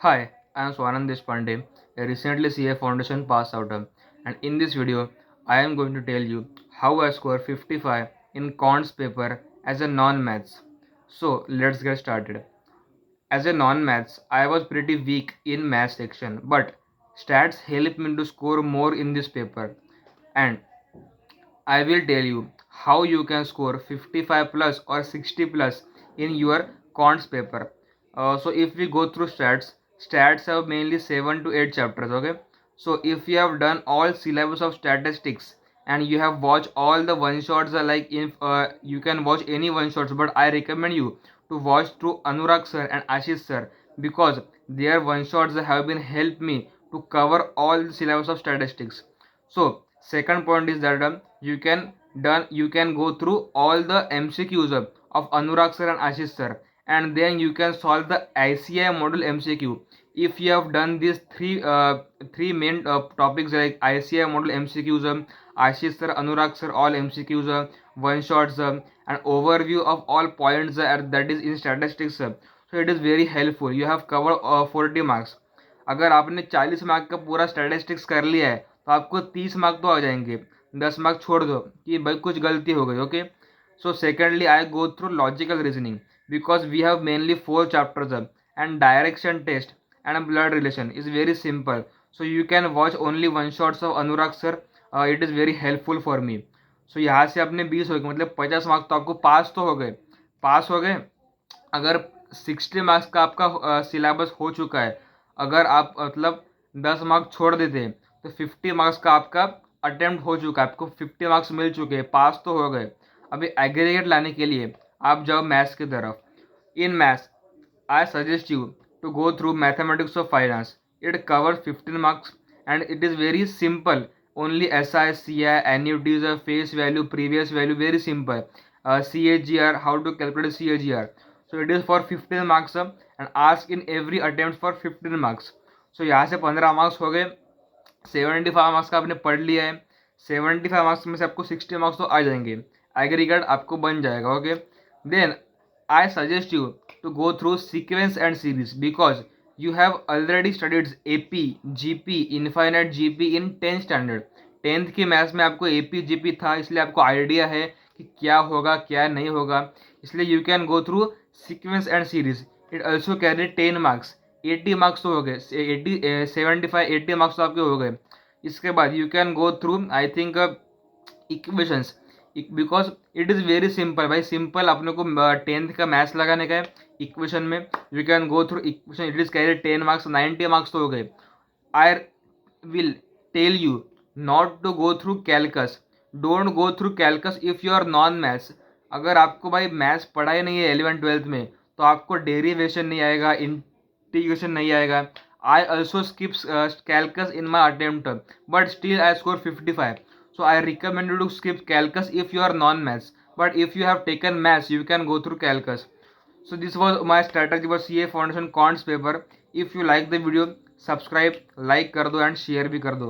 Hi, I am Swanand Deshpande, a recently CA Foundation pass outer, and in this video, I am going to tell you how I score 55 in cons paper as a non-maths. So let's get started. As a non-maths, I was pretty weak in maths section, but stats helped me to score more in this paper, and I will tell you how you can score 55 plus or 60 plus in your cons paper. So if we go through stats have mainly 7 to 8 chapters, okay? So if you have done all syllabus of statistics and you have watched all the one shots, like if you can watch any one shots, but I recommend you to watch through Anurag sir and Ashish sir, because their one shots have been helped me to cover all the syllabus of statistics. So second point is that you can go through all the MCQs of Anurag sir and Ashish sir, and then you can solve the ICI model MCQ. If you have done these three main topics like ICI model MCQs, Ashish sir, Anurag sir, all MCQs, one shots, and overview of all points, that is in statistics. So it is very helpful. You have covered 40 marks. अगर आपने 40 mark का पूरा statistics कर लिया है तो आपको 30 mark तो आ जाएंगे, 10 मार्क छोड़ दो कि भाई कुछ गलती हो गई, okay. So secondly I go through logical reasoning because we have mainly 4 chapters and direction test and blood relation is very simple. So you can watch only one shots of Anurag sir. It is very helpful for me. So यहाँ से अपने 20 हो गए, मतलब 50 marks तो आपको पास तो हो गए. पास हो गए. अगर 60 मार्क्स का आपका सिलेबस हो चुका है, अगर आप मतलब 10 मार्क्स छोड़ देते हैं तो 50 मार्क्स का आपका अटेम्प्ट हो चुका है, आपको 50 मार्क्स मिल चुके हैं, पास तो हो गए. अभी एग्रीगेट लाने के लिए आप जाओ मैथ्स की तरफ. In maths I suggest you to go through Mathematics of Finance. It covers 15 marks and it is very simple. Only SI, CI, annuities, face value, previous value, very simple. CAGR, how to calculate CAGR. So it is for 15 marks and ask in every attempt for 15 marks. So यहाँ से 15 marks हो गए. 75 marks का आपने पढ़ लिया है. 75 marks में से आपको 60 मार्क्स तो आ जाएंगे. एग्रीगेट आपको बन जाएगा, okay. Then I suggest you to go through sequence and series because you have already studied AP, GP, infinite GP in 10th standard. 10th की मैथ्स में आपको AP, GP था, इसलिए आपको आइडिया है कि क्या होगा क्या नहीं होगा. इसलिए you can go through sequence and series. It also carry 10 marks. 80 marks तो हो गए, 75 80 मार्क्स तो आपके हो गए. इसके बाद you can go through I think equations, because it is very simple. भाई सिंपल अपने को 10th का मैथ्स लगाने का है इक्वेशन में. You can go through equation. It is carry 10 marks. 90 marks तो हो गए. I will tell you not to go through calculus. Don't go through calculus if you are non maths. अगर आपको भाई मैथ्स पढ़ा ही नहीं है 11th-12th में तो आपको डेरिवेशन नहीं आएगा, इंटीग्रेशन नहीं आएगा. I also skip calculus in my attempt, but still I score 55. So I recommend you to skip calculus if you are non-maths. But if you have taken maths, you can go through calculus. So this was my strategy for CA Foundation cons paper. If you like the video, subscribe, like कर दो and share भी कर दो.